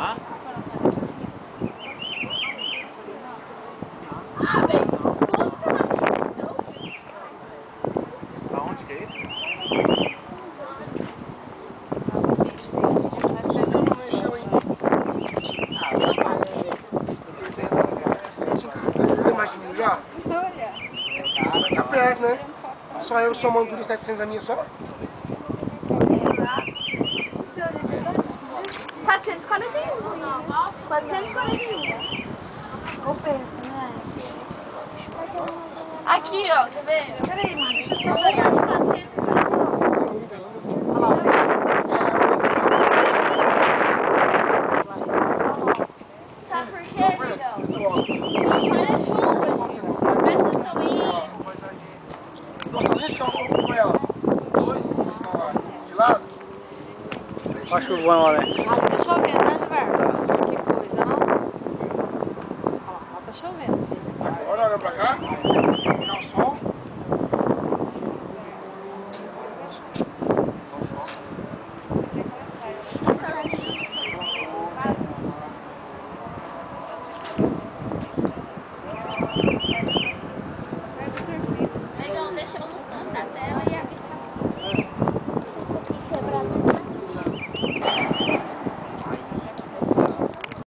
Ah? Aonde que é isso? Você não mexeu ainda. Não imagina já? Tá perto, né? Só eu somando tudo 700 a minha só? 441. 441. Compensa, né? Aqui, ó, quer ver? Peraí, mano, deixa eu só Olha olhar. os 400. Sabe por quê, Miguel? Olha a chuva. Presta atenção aí. Nossa, deixa que eu vou com ela. De lado? Olha a chuvão lá, né? Deixa eu ver, né?